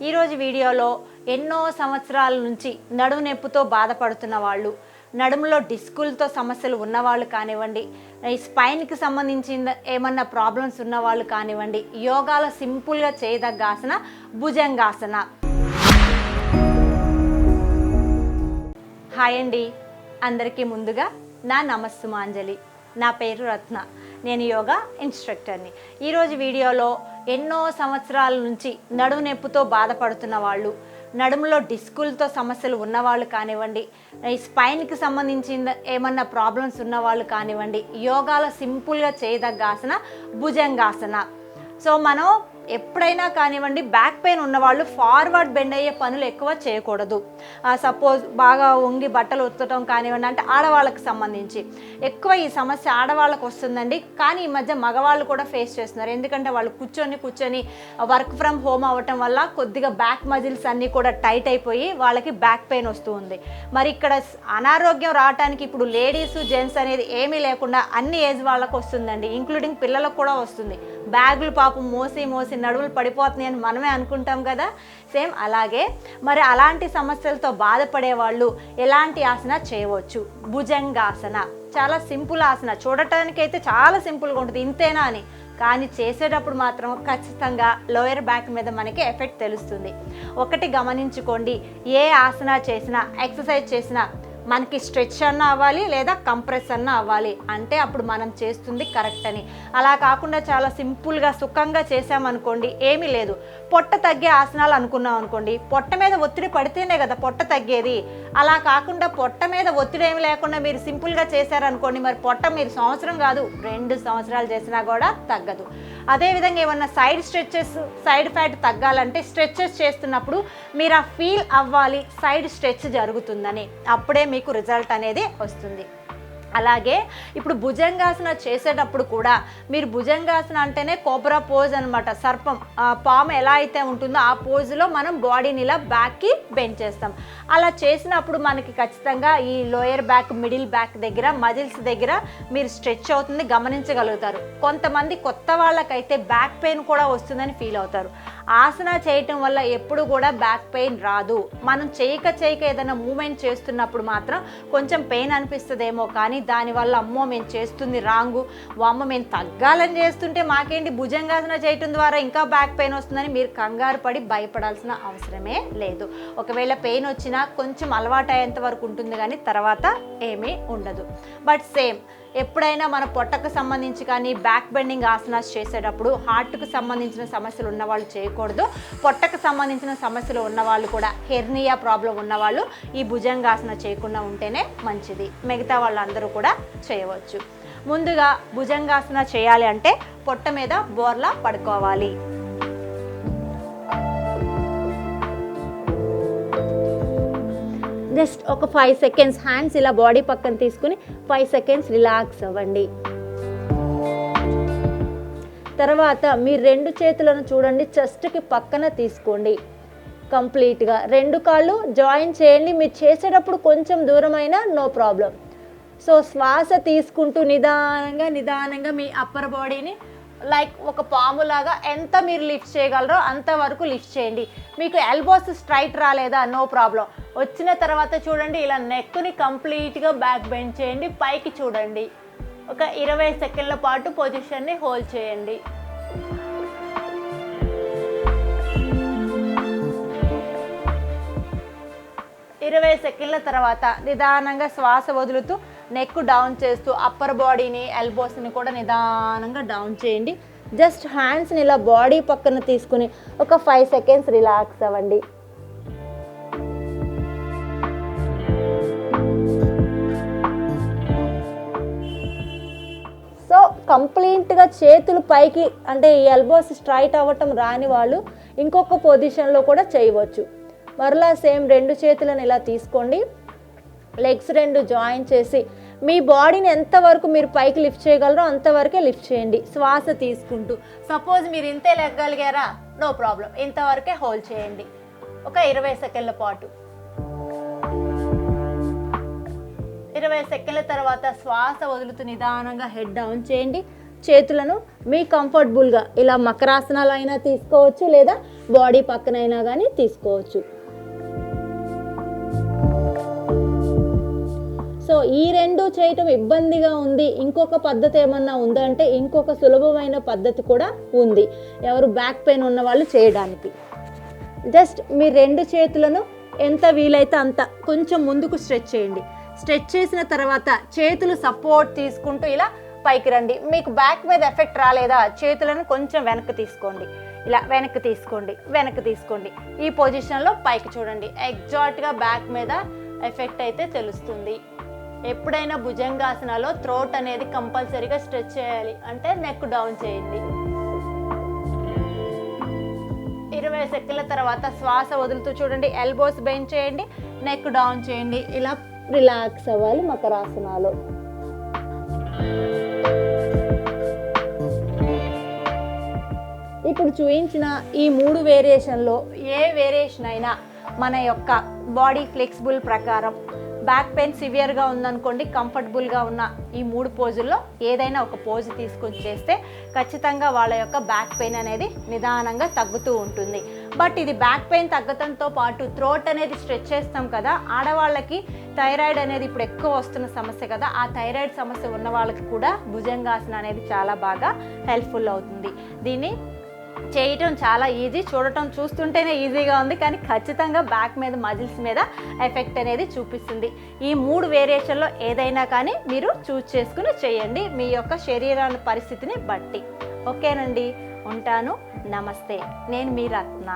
ఈరోజు వీడియోలో ఎన్నో సంవత్సరాల నుంచి నడుము నొప్పితో బాధపడుతున్న వాళ్ళు, నడుములో డిస్కులతో సమస్యలు ఉన్నవాళ్ళు కానివ్వండి, ఈ స్పైన్కి సంబంధించిన ఏమన్నా ప్రాబ్లమ్స్ ఉన్నవాళ్ళు కానివ్వండి, యోగాలో సింపుల్గా చేయదగ్గ ఆసన భుజంగాసన. హాయ్ అండి, అందరికీ ముందుగా నా నమస్సుమాంజలి. నా పేరు రత్న, నేను యోగా ఇన్స్ట్రక్టర్ని. ఈరోజు వీడియోలో ఎన్నో సంవత్సరాల నుంచి నడుము నొప్పితో బాధపడుతున్న వాళ్ళు, నడుములో డిస్కులతో సమస్యలు ఉన్నవాళ్ళు కానివ్వండి, ఈ స్పైన్కి సంబంధించిన ఏమన్నా ప్రాబ్లమ్స్ ఉన్నవాళ్ళు కానివ్వండి, యోగాలో సింపుల్గా చేయదగ్గ ఆసన భుజంగాసన. సో మనం ఎప్పుడైనా కానివ్వండి, బ్యాక్ పెయిన్ ఉన్నవాళ్ళు ఫార్వర్డ్ బెండ్ అయ్యే పనులు ఎక్కువ చేయకూడదు. సపోజ్ బాగా వంగి బట్టలు ఉతకటం కానివ్వండి, అంటే ఆడవాళ్ళకి సంబంధించి ఎక్కువ ఈ సమస్య ఆడవాళ్ళకు వస్తుందండి. కానీ ఈ మధ్య మగవాళ్ళు కూడా ఫేస్ చేస్తున్నారు. ఎందుకంటే వాళ్ళు కూర్చొని వర్క్ ఫ్రమ్ హోమ్ అవ్వటం వల్ల కొద్దిగా బ్యాక్ మజిల్స్ అన్నీ కూడా టైట్ అయిపోయి వాళ్ళకి బ్యాక్ పెయిన్ వస్తూ ఉంది. మరి ఇక్కడ అనారోగ్యం రావడానికి ఇప్పుడు లేడీస్ జెంట్స్ అనేది ఏమీ లేకుండా అన్ని ఏజ్ వాళ్ళకు వస్తుందండి, ఇంక్లూడింగ్ పిల్లలకు కూడా వస్తుంది. బ్యాగులు పాపం మోసి నడుములు పడిపోతున్నాయి అని మనమే అనుకుంటాం కదా. సేమ్ అలాగే మరి అలాంటి సమస్యలతో బాధపడే వాళ్ళు ఎలాంటి ఆసన చేయవచ్చు? భుజంగాసన చాలా సింపుల్ ఆసన. చూడటానికి అయితే చాలా సింపుల్గా ఉంటుంది, ఇంతేనా అని. కానీ చేసేటప్పుడు మాత్రం ఖచ్చితంగా లోయర్ బ్యాక్ మీద మనకి ఎఫెక్ట్ తెలుస్తుంది. ఒకటి గమనించుకోండి, ఏ ఆసన చేసినా, ఎక్సర్సైజ్ చేసినా మనకి స్ట్రెచ్ అన్న అవ్వాలి లేదా కంప్రెస్ అన్న అవ్వాలి, అంటే అప్పుడు మనం చేస్తుంది కరెక్ట్ అని. అలా కాకుండా చాలా సింపుల్గా సుఖంగా చేసామనుకోండి, ఏమీ లేదు. పొట్ట తగ్గే ఆసనాలు అనుకున్నాం అనుకోండి, పొట్ట మీద ఒత్తిడి పడితేనే కదా పొట్ట తగ్గేది. అలా కాకుండా పొట్ట మీద ఒత్తిడి ఏమి లేకుండా మీరు సింపుల్గా చేశారనుకోండి, మరి పొట్ట మీరు సంవత్సరం కాదు 2 సంవత్సరాలు చేసినా కూడా తగ్గదు. అదేవిధంగా ఏమన్నా సైడ్ స్ట్రెచెస్, సైడ్ ఫ్యాట్ తగ్గాలంటే స్ట్రెచెస్ చేస్తున్నప్పుడు మీరు ఆ ఫీల్ అవ్వాలి సైడ్ స్ట్రెచ్ జరుగుతుందని, అప్పుడే మీకు రిజల్ట్ అనేది వస్తుంది. అలాగే ఇప్పుడు భుజంగాసన చేసేటప్పుడు కూడా మీరు భుజంగాసన అంటేనే కోబ్రా పోజ్ అనమాట. సర్పం పాము ఎలా అయితే ఉంటుందో ఆ పోజులో మనం బాడీని ఇలా బ్యాక్కి బెండ్ చేస్తాం. అలా చేసినప్పుడు మనకి ఖచ్చితంగా ఈ లోయర్ బ్యాక్, మిడిల్ బ్యాక్ దగ్గర, మజిల్స్ దగ్గర మీరు స్ట్రెచ్ అవుతుంది గమనించగలుగుతారు. కొంతమంది కొత్త వాళ్ళకైతే బ్యాక్ పెయిన్ కూడా వస్తుందని ఫీల్ అవుతారు. ఆసన చేయటం వల్ల ఎప్పుడు కూడా బ్యాక్ పెయిన్ రాదు. మనం చేయక ఏదైనా మూమెంట్ చేస్తున్నప్పుడు మాత్రం కొంచెం పెయిన్ అనిపిస్తుందేమో, కానీ దానివల్ల అమ్మో మేము చేస్తుంది రాంగు, అమ్మ మేము తగ్గాలని చేస్తుంటే మాకేంటి భుజంగాసన చేయటం ద్వారా ఇంకా బ్యాక్ పెయిన్ వస్తుందని మీరు కంగారు పడి భయపడాల్సిన అవసరమే లేదు. ఒకవేళ పెయిన్ వచ్చినా కొంచెం అలవాటు అయ్యేంత వరకు ఉంటుంది, కానీ తర్వాత ఏమీ ఉండదు. బట్ సేమ్ ఎప్పుడైనా మన పొట్టకు సంబంధించి కానీ బ్యాక్ బెండింగ్ ఆసనాస్ చేసేటప్పుడు హార్ట్కు సంబంధించిన సమస్యలు ఉన్నవాళ్ళు చేయకూడదు. పొట్టకు సంబంధించిన సమస్యలు ఉన్నవాళ్ళు కూడా, హెర్నియా ప్రాబ్లం ఉన్నవాళ్ళు ఈ భుజంగాసన చేయకుండా ఉంటేనే మంచిది. మిగతా వాళ్ళందరూ కూడా చేయవచ్చు. ముందుగా భుజంగాసన చేయాలి అంటే పొట్ట మీద బోర్లా పడుకోవాలి. జస్ట్ ఒక 5 సెకండ్స్ హ్యాండ్స్ ఇలా బాడీ పక్కన తీసుకుని 5 సెకండ్స్ రిలాక్స్ అవ్వండి. తర్వాత మీరు 2 చేతులను చూడండి, చెస్ట్కి పక్కన తీసుకోండి. కంప్లీట్గా 2 కాళ్ళు జాయిన్ చేయండి. మీరు చేసేటప్పుడు కొంచెం దూరమైనా నో ప్రాబ్లం. సో శ్వాస తీసుకుంటూ నిదానంగా మీ అప్పర్ బాడీని లైక్ ఒక పాములాగా ఎంత మీరు లిఫ్ట్ చేయగలరో అంతవరకు లిఫ్ట్ చేయండి. మీకు ఎల్బోస్ స్ట్రైట్ రాలేదా, నో ప్రాబ్లం. వచ్చిన తర్వాత చూడండి, ఇలా నెక్ని కంప్లీట్గా బ్యాక్ బెండ్ చేయండి. పైకి చూడండి. ఒక 20 సెకండ్ల పాటు పొజిషన్ని హోల్డ్ చేయండి. ఇరవై సెకండ్ల తర్వాత నిదానంగా శ్వాస వదులుతూ నెక్ డౌన్ చేస్తూ అప్పర్ బాడీని, ఎల్బోస్ని కూడా నిదానంగా డౌన్ చేయండి. జస్ట్ హ్యాండ్స్ని ఇలా బాడీ పక్కన తీసుకుని ఒక 5 సెకండ్స్ రిలాక్స్ అవ్వండి. సో కంప్లీట్గా చేతులు పైకి, అంటే ఈ ఎల్బోస్ స్ట్రైట్ అవ్వటం రాని వాళ్ళు ఇంకొక పొజిషన్లో కూడా చేయవచ్చు. మరలా సేమ్ 2 చేతులను ఇలా తీసుకోండి. లెగ్స్ 2 జాయిన్ చేసి మీ బాడీని ఎంతవరకు మీరు పైకి లిఫ్ట్ చేయగలరో అంతవరకే లిఫ్ట్ చేయండి శ్వాస తీసుకుంటూ. సపోజ్ మీరు ఇంతే లెగ్గలిగారా, నో ప్రాబ్లం, ఇంతవరకే హోల్డ్ చేయండి ఒక 20 సెకండ్ల పాటు. 20 సెకండ్ల తర్వాత శ్వాస వదులుతూ నిదానంగా హెడ్ డౌన్ చేయండి. చేతులను మీ కంఫర్టబుల్గా ఇలా మకరాసనాలు అయినా తీసుకోవచ్చు, లేదా బాడీ పక్కనైనా కానీ తీసుకోవచ్చు. సో ఈ రెండు చేయటం ఇబ్బందిగా ఉంది, ఇంకొక పద్ధతి ఏమన్నా ఉందంటే ఇంకొక సులభమైన పద్ధతి కూడా ఉంది ఎవరు బ్యాక్ పెయిన్ ఉన్న వాళ్ళు చేయడానికి. జస్ట్ మీ రెండు చేతులను ఎంత వీలైతే అంత కొంచెం ముందుకు స్ట్రెచ్ చేయండి. స్ట్రెచ్ చేసిన తర్వాత చేతులు సపోర్ట్ తీసుకుంటూ ఇలా పైకి రండి. మీకు బ్యాక్ మీద ఎఫెక్ట్ రాలేదా, చేతులను కొంచెం వెనక్కి తీసుకోండి, ఇలా వెనక్కి తీసుకోండి, వెనక్కి తీసుకోండి. ఈ పొజిషన్లో పైకి చూడండి. ఎగ్జాక్ట్గా బ్యాక్ మీద ఎఫెక్ట్ అయితే తెలుస్తుంది. ఎప్పుడైనా భుజంగాసనలో థ్రోట్ అనేది కంపల్సరీగా స్ట్రెచ్ చేయాలి, అంటే నెక్ డౌన్ చేయండి. 20 సెకండ్ల తర్వాత శ్వాస వదులుతూ చూడండి. ఎల్బోస్ బెండ్ చేయండి, నెక్ డౌన్ చేయండి. ఇలా రిలాక్స్ అవ్వాలి మకరాసనాలో. ఇప్పుడు చూపించిన ఈ 3 వేరియేషన్లో ఏ వేరియేషన్ అయినా మన యొక్క బాడీ ఫ్లెక్సిబుల్ ప్రకారం బ్యాక్ పెయిన్ సివియర్గా ఉందనుకోండి, కంఫర్టబుల్గా ఉన్న ఈ 3 పోజుల్లో ఏదైనా ఒక పోజు తీసుకొని చేస్తే ఖచ్చితంగా వాళ్ళ యొక్క బ్యాక్ పెయిన్ అనేది నిదానంగా తగ్గుతూ ఉంటుంది. బట్ ఇది బ్యాక్ పెయిన్ తగ్గడంతో పాటు థ్రోట్ అనేది స్ట్రెచ్ చేస్తాం కదా, ఆడవాళ్ళకి థైరాయిడ్ అనేది ఇప్పుడు ఎక్కువ వస్తున్న సమస్య కదా, ఆ థైరాయిడ్ సమస్య ఉన్న వాళ్ళకి కూడా భుజంగాసన అనేది చాలా బాగా హెల్ప్ఫుల్ అవుతుంది. దీన్ని చేయటం చాలా ఈజీ, చూస్తుంటేనే ఈజీగా ఉంది, కానీ ఖచ్చితంగా బ్యాక్ మీద మజిల్స్ మీద ఎఫెక్ట్ అనేది చూపిస్తుంది. ఈ 3 వేరియేషన్లో ఏదైనా కానీ మీరు చూస్ చేసుకుని చేయండి మీ యొక్క శరీరాల పరిస్థితిని బట్టి. ఓకేనండి, ఉంటాను. నమస్తే. నేను మీ రత్న.